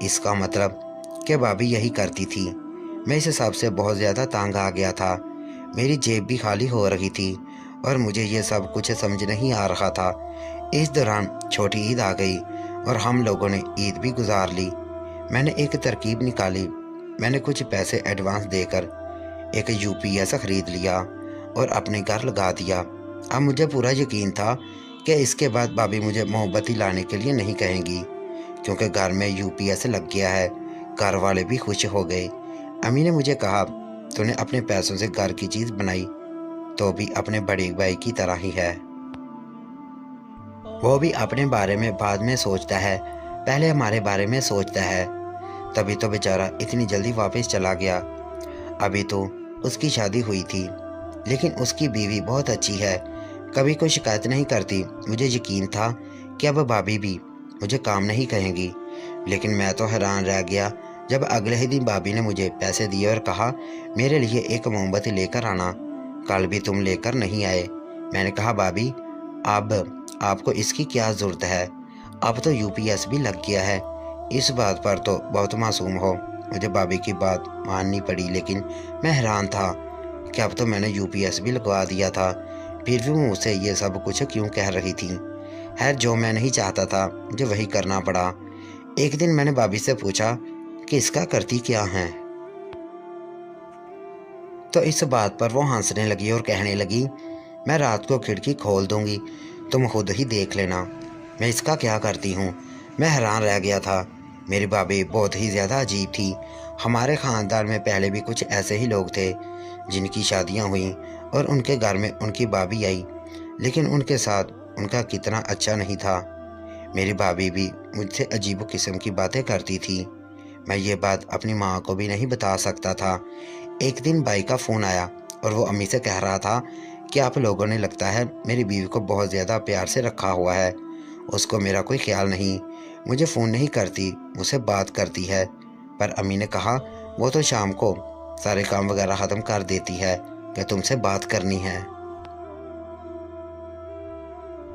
اس کا مطلب کہ بھابھی یہی کرتی تھی۔ میں اس حساب سے بہت زیادہ تانگ آ گیا تھا۔ میری جیب بھی خالی ہو رہی تھی اور مجھے یہ سب کچھ سمجھ نہیں آ رہا تھا۔ اس دوران چھوٹی عید آ گئی اور ہم لوگوں نے عید بھی گزار لی۔ میں نے ایک ترکیب نکالی۔ میں نے کچھ پیسے ایڈوانس دے کر ایک UPS خرید لیا اور اپنے گھر لگا دیا۔ اب مجھے پورا یقین تھا کہ اس کے بعد بھابھی مجھے موم بتی لانے کے لیے نہیں کہیں گی، کیونکہ گھر میں UPS لگ گیا ہے۔ گھر والے بھی خوش ہو گئے۔ امی نے مجھے کہا، تو نے اپنے پیسوں سے گھر کی چیز بنائی تو بھی اپنے بڑے بھائی کی طرح ہی ہے، وہ بھی اپنے بارے میں بعد میں سوچتا ہے، پہلے ہمارے بارے میں سوچتا ہے۔ تبھی تو بیچارہ اتنی جلدی واپس چلا گیا۔ ابھی تو اس کی شادی ہوئی تھی، لیکن اس کی بیوی بہت اچھی ہے، کبھی کوئی شکایت نہیں کرتی۔ مجھے یقین تھا کہ اب بھابھی بھی مجھے کام نہیں کہیں گی، لیکن میں تو حیران رہ گیا جب اگلے ہی دن بھابھی نے مجھے پیسے دیے اور کہا، میرے لیے ایک موم بتی لے کر آنا، کل بھی تم لے کر نہیں آئے۔ میں نے کہا، بھابھی اب آپ کو اس کی کیا ضرورت ہے، اب تو UPS بھی لگ گیا ہے۔ اس بات پر تو بہت معصوم ہو۔ مجھے بھابھی کی بات ماننی پڑی، لیکن میں حیران تھا کہ اب تو میں نے UPS بھی لگوا دیا تھا، پھر بھی وہ مجھ سے یہ سب کچھ کیوں کہہ رہی تھی۔ خیر، جو میں نہیں چاہتا تھا مجھے وہی کرنا پڑا۔ ایک دن میں نے بھابھی سے پوچھا کہ اس کا کرتی کیا ہیں، تو اس بات پر وہ ہنسنے لگی اور کہنے لگی، میں رات کو کھڑکی کھول دوں گی، تم خود ہی دیکھ لینا میں اس کا کیا کرتی ہوں۔ میں حیران رہ گیا تھا۔ میری بھابھی بہت ہی زیادہ عجیب تھی۔ ہمارے خاندان میں پہلے بھی کچھ ایسے ہی لوگ تھے جن کی شادیاں ہوئیں اور ان کے گھر میں ان کی بھابھی آئی، لیکن ان کے ساتھ ان کا کتنا اچھا نہیں تھا۔ میری بھابھی بھی مجھ سے عجیب قسم کی باتیں کرتی تھی۔ میں یہ بات اپنی ماں کو بھی نہیں بتا سکتا تھا۔ ایک دن بھائی کا فون آیا اور وہ امی سے کہہ رہا تھا کہ آپ لوگوں نے لگتا ہے میری بیوی کو بہت زیادہ پیار سے رکھا ہوا ہے، اس کو میرا کوئی خیال نہیں، مجھے فون نہیں کرتی، مجھ سے بات کرتی ہے۔ پر امی نے کہا، وہ تو شام کو سارے کام وغیرہ ختم کر دیتی ہے کہ تم سے بات کرنی ہے،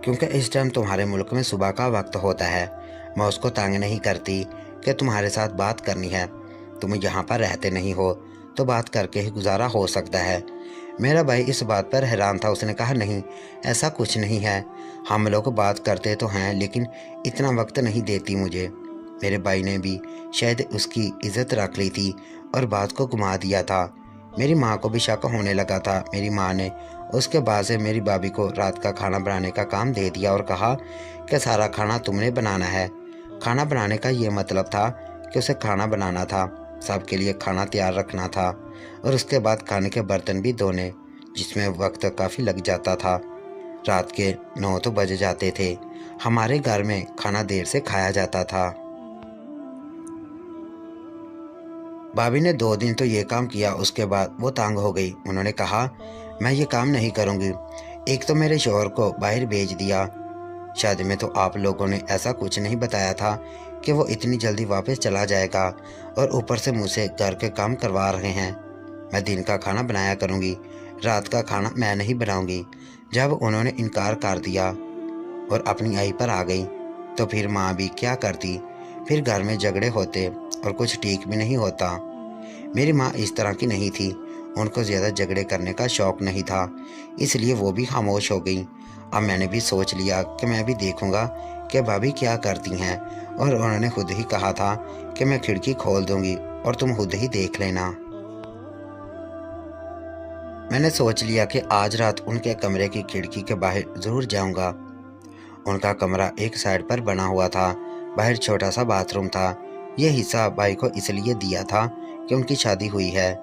کیونکہ اس ٹائم تمہارے ملک میں صبح کا وقت ہوتا ہے۔ میں اس کو تنگ نہیں کرتی کہ تمہارے ساتھ بات کرنی ہے، تم یہاں پر رہتے نہیں ہو تو بات کر کے ہی گزارا ہو سکتا ہے۔ میرا بھائی اس بات پر حیران تھا۔ اس نے کہا، نہیں ایسا کچھ نہیں ہے، ہم لوگ بات کرتے تو ہیں لیکن اتنا وقت نہیں دیتی مجھے۔ میرے بھائی نے بھی شاید اس کی عزت رکھ لی تھی اور بات کو گھما دیا تھا۔ میری ماں کو بھی شک ہونے لگا تھا۔ میری ماں نے اس کے بعد سے میری بھابھی کو رات کا کھانا بنانے کا کام دے دیا اور کہا کہ سارا کھانا تم نے بنانا ہے۔ کھانا بنانے کا یہ مطلب تھا کہ اسے کھانا بنانا تھا، سب کے لیے کھانا تیار رکھنا تھا اور اس کے بعد کھانے کے برتن بھی دھونے، جس میں وقت کافی لگ جاتا تھا۔ رات کے 9 تو بج جاتے تھے۔ ہمارے گھر میں کھانا دیر سے کھایا جاتا تھا۔ بھابھی نے 2 دن تو یہ کام کیا، اس کے بعد وہ تانگ ہو گئی۔ انہوں نے کہا، میں یہ کام نہیں کروں گی۔ ایک تو میرے شوہر کو باہر بھیج دیا، شادی میں تو آپ لوگوں نے ایسا کچھ نہیں بتایا تھا کہ وہ اتنی جلدی واپس چلا جائے گا، اور اوپر سے مجھ سے گھر کے کام کروا رہے ہیں۔ میں دن کا کھانا بنایا کروں گی، رات کا کھانا میں نہیں بناؤں گی۔ جب انہوں نے انکار کر دیا اور اپنی آئی پر آ گئی تو پھر ماں بھی کیا کرتی، پھر گھر میں جھگڑے ہوتے اور کچھ ٹھیک بھی نہیں ہوتا۔ میری ماں اس طرح کی نہیں تھی، ان کو زیادہ جھگڑے کرنے کا شوق نہیں تھا، اس لیے وہ بھی خاموش ہو گئی۔ اب میں نے بھی سوچ لیا کہ میں بھی دیکھوں گا کہ بھابھی کیا کرتی ہیں، اور انہوں نے خود ہی کہا تھا کہ میں کھڑکی کھول دوں گی اور تم خود ہی دیکھ لینا۔ میں نے سوچ لیا کہ آج رات ان کے کمرے کی کھڑکی کے باہر ضرور جاؤں گا۔ ان کا کمرہ ایک سائڈ پر بنا ہوا تھا، باہر چھوٹا سا باتھ روم تھا۔ یہ حصہ بھائی کو اس لیے دیا تھا کہ ان کی شادی ہوئی ہے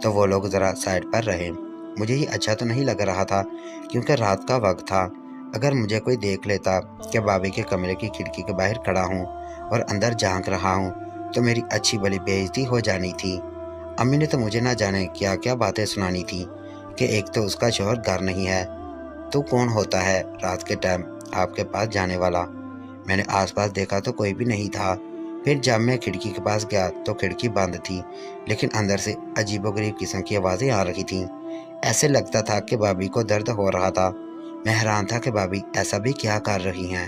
تو وہ لوگ ذرا سائڈ پر رہے۔ مجھے یہ اچھا تو نہیں لگ رہا تھا کیونکہ رات کا وقت تھا، اگر مجھے کوئی دیکھ لیتا کہ بھابھی کے کمرے کی کھڑکی کے باہر کھڑا ہوں اور اندر جھانک رہا ہوں تو میری اچھی بڑی بےعزتی ہو جانی تھی۔ امی نے تو مجھے نہ جانے کیا کیا باتیں سنانی تھی کہ ایک تو اس کا شوہر گھر نہیں ہے، تو کون ہوتا ہے رات کے ٹائم آپ کے پاس جانے والا۔ میں نے آس پاس دیکھا تو کوئی بھی نہیں تھا۔ پھر جب میں کھڑکی کے پاس گیا تو کھڑکی بند تھی، لیکن اندر سے عجیب و غریب قسم کی آوازیں آ رہی تھیں۔ ایسے لگتا تھا کہ بھابھی کو درد ہو رہا تھا۔ میں حیران تھا کہ بھابھی ایسا بھی کیا کر رہی ہیں۔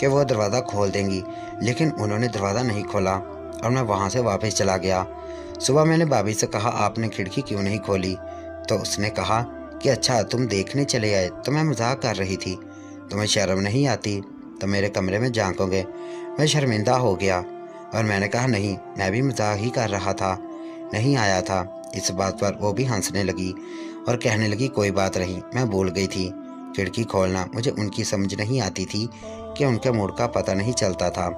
کہ وہ دروازہ کھول دیں گی، لیکن انہوں نے دروازہ نہیں کھولا اور میں وہاں سے واپس چلا گیا۔ صبح میں نے بھابھی سے کہا آپ نے کھڑکی کیوں نہیں کھولی؟ تو اس نے کہا کہ اچھا تم دیکھنے چلے آئے، تو میں مذاق کر رہی تھی، تمہیں شرم نہیں آتی تو میرے کمرے میں جھانکو گے؟ میں شرمندہ ہو گیا اور میں نے کہا نہیں، میں بھی مذاق ہی کر رہا تھا، نہیں آیا تھا۔ اس بات پر وہ بھی ہنسنے لگی اور کہنے لگی کوئی بات نہیں، میں بھول گئی تھی کھڑکی کھولنا۔ مجھے ان کی سمجھ نہیں آتی تھی کہ ان کے موڈ کا پتہ نہیں چلتا تھا،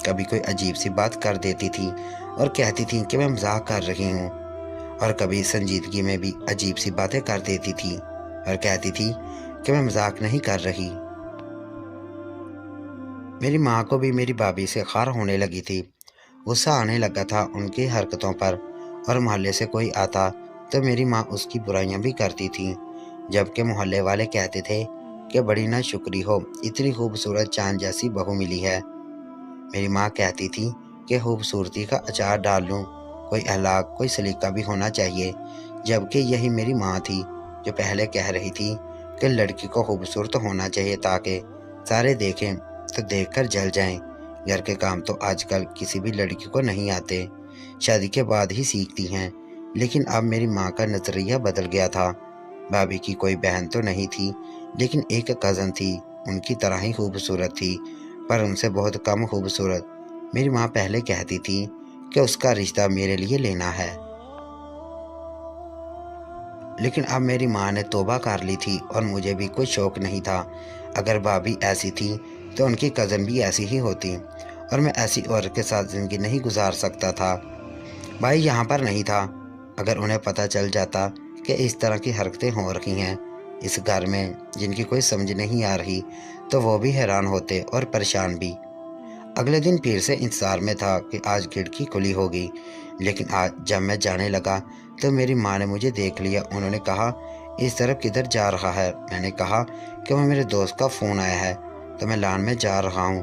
کبھی کوئی عجیب سی بات کر دیتی تھی اور کہتی تھی کہ میں مذاق کر رہی ہوں، اور کبھی سنجیدگی میں بھی عجیب سی باتیں کر دیتی تھی اور کہتی تھی کہ میں مذاق نہیں کر رہی۔ میری ماں کو بھی میری بھابھی سے خار ہونے لگی تھی، غصہ آنے لگا تھا ان کی حرکتوں پر، اور محلے سے کوئی آتا تو میری ماں اس کی برائیاں بھی کرتی تھی، جبکہ محلے والے کہتے تھے کہ بڑی نہ شکری ہو، اتنی خوبصورت چاند جیسی بہو ملی ہے۔ میری ماں کہتی تھی کہ خوبصورتی کا اچار ڈال لوں، کوئی اخلاق کوئی سلیقہ بھی ہونا چاہیے، جبکہ یہی میری ماں تھی جو پہلے کہہ رہی تھی کہ لڑکی کو خوبصورت ہونا چاہیے تاکہ سارے دیکھیں تو دیکھ کر جل جائیں۔ گھر کے کام تو آج کل کسی بھی لڑکی کو نہیں آتے، شادی کے بعد ہی سیکھتی ہیں، لیکن اب میری ماں کا نظریہ بدل گیا تھا۔ بھابھی کی کوئی بہن تو نہیں تھی، لیکن ایک کزن تھی، ان کی طرح ہی خوبصورت تھی، پر ان سے بہت کم خوبصورت۔ میری ماں پہلے کہتی تھی کہ اس کا رشتہ میرے لیے لینا ہے، لیکن اب میری ماں نے توبہ کر لی تھی اور مجھے بھی کوئی شوق نہیں تھا۔ اگر بھابھی ایسی تھی تو ان کی کزن بھی ایسی ہی ہوتی، اور میں ایسی عورت کے ساتھ زندگی نہیں گزار سکتا تھا۔ بھائی یہاں پر نہیں تھا، اگر انہیں پتہ چل جاتا کہ اس طرح کی حرکتیں ہو رہی ہیں اس گھر میں جن کی کوئی سمجھ نہیں آ رہی، تو وہ بھی حیران ہوتے اور پریشان بھی۔ اگلے دن پھر سے انتظار میں تھا کہ آج کھڑکی کھلی ہوگی، لیکن آج جب میں جانے لگا تو میری ماں نے مجھے دیکھ لیا۔ انہوں نے کہا اس طرف کدھر جا رہا ہے؟ میں نے کہا کہ وہ میرے دوست کا فون آیا ہے تو میں لان میں جا رہا ہوں۔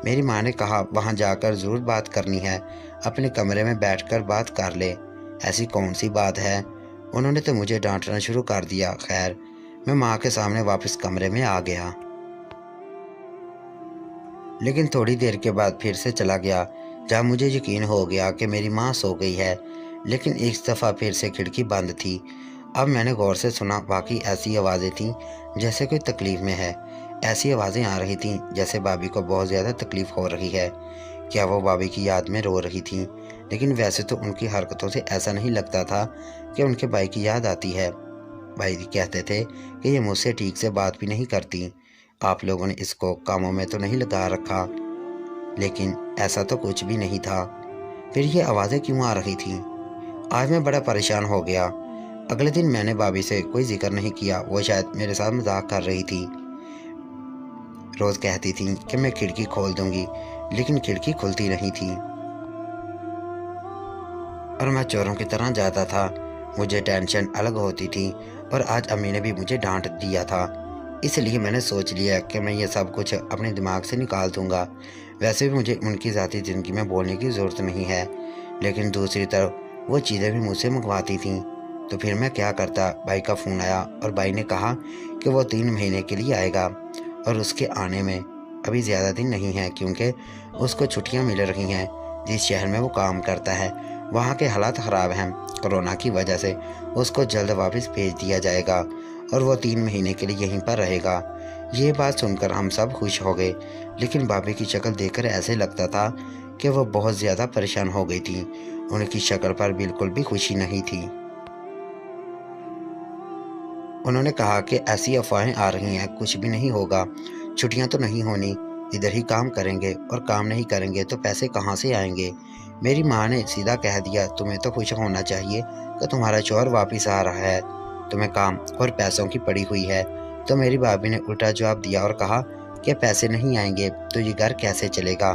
میری ماں نے کہا وہاں جا کر ضرور بات کرنی ہے، اپنے کمرے میں بیٹھ کر بات کر لے۔ ایسی کون سی بات ہے؟ انہوں نے تو مجھے ڈانٹنا شروع کر دیا۔ خیر میں ماں کے سامنے واپس کمرے میں آ گیا، لیکن تھوڑی دیر کے بعد پھر سے چلا گیا جب مجھے یقین ہو گیا کہ میری ماں سو گئی ہے، لیکن اس دفعہ پھر سے کھڑکی بند تھی۔ اب میں نے غور سے سنا، واقعی ایسی آوازیں تھیں جیسے کوئی تکلیف میں ہے، ایسی آوازیں آ رہی تھیں جیسے بھابھی کو بہت زیادہ تکلیف ہو رہی ہے۔ کیا وہ بھابھی کی یاد میں رو رہی تھیں؟ لیکن ویسے تو ان کی حرکتوں سے ایسا نہیں لگتا تھا کہ ان کے بھائی کی یاد آتی ہے۔ بھائی کہتے تھے کہ یہ مجھ سے ٹھیک سے بات بھی نہیں کرتی، آپ لوگوں نے اس کو کاموں میں تو نہیں لگا رکھا، لیکن ایسا تو کچھ بھی نہیں تھا۔ پھر یہ آوازیں کیوں آ رہی تھیں؟ آج میں بڑا پریشان ہو گیا۔ اگلے دن میں نے بھابھی سے کوئی ذکر نہیں کیا، وہ شاید میرے ساتھ مذاق کر رہی تھی۔ روز کہتی تھی کہ میں کھڑکی کھول دوں گی، لیکن کھڑکی کھلتی نہیں تھی اور میں چوروں کی طرح جاتا تھا۔ مجھے ٹینشن الگ ہوتی تھی، اور آج امی نے بھی مجھے ڈانٹ دیا تھا، اس لیے میں نے سوچ لیا کہ میں یہ سب کچھ اپنے دماغ سے نکال دوں گا۔ ویسے بھی مجھے ان کی ذاتی زندگی میں بولنے کی ضرورت نہیں ہے، لیکن دوسری طرف وہ چیزیں بھی مجھ سے منگواتی تھیں، تو پھر میں کیا کرتا؟ بھائی کا فون آیا اور بھائی نے کہا کہ وہ 3 مہینے کے لیے آئے گا، اور اس کے آنے میں ابھی زیادہ دن نہیں ہیں کیونکہ اس کو چھٹیاں مل رہی ہیں۔ جس شہر میں وہ کام کرتا ہے وہاں کے حالات خراب ہیں، کورونا کی وجہ سے اس کو جلد واپس بھیج دیا جائے گا اور وہ 3 مہینے کے لیے یہیں پر رہے گا۔ یہ بات سن کر ہم سب خوش ہو گئے، لیکن بھابھی کی شکل دیکھ کر ایسے لگتا تھا کہ وہ بہت زیادہ پریشان ہو گئی تھی، ان کی شکل پر بالکل بھی خوشی نہیں تھی۔ انہوں نے کہا کہ ایسی افواہیں آ رہی ہیں، کچھ بھی نہیں ہوگا، چھٹیاں تو نہیں ہونی، ادھر ہی کام کریں گے، اور کام نہیں کریں گے تو پیسے کہاں سے آئیں گے؟ میری ماں نے سیدھا کہہ دیا تمہیں تو خوش ہونا چاہیے کہ تمہارا شوہر واپس آ رہا ہے، تمہیں کام اور پیسوں کی پڑی ہوئی ہے۔ تو میری بھابھی نے الٹا جواب دیا اور کہا کہ پیسے نہیں آئیں گے تو یہ گھر کیسے چلے گا؟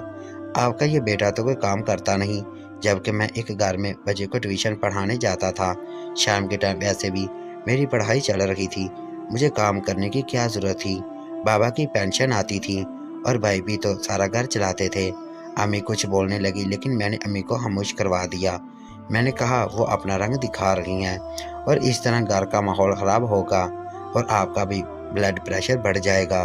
آپ کا یہ بیٹا تو کوئی کام کرتا نہیں، جبکہ میں ایک گھر میں بچے کو ٹیوشن پڑھانے جاتا تھا، شام کے ٹائم ویسے بھی میری پڑھائی چل رہی تھی، مجھے کام کرنے کی کیا ضرورت تھی؟ بابا کی پینشن آتی تھی اور بھائی بھی تو سارا گھر چلاتے تھے۔ امی کچھ بولنے لگی، لیکن میں نے امی کو خاموش کروا دیا۔ میں نے کہا وہ اپنا رنگ دکھا رہی ہیں اور اس طرح گھر کا ماحول خراب ہوگا اور آپ کا بھی بلڈ پریشر بڑھ جائے گا۔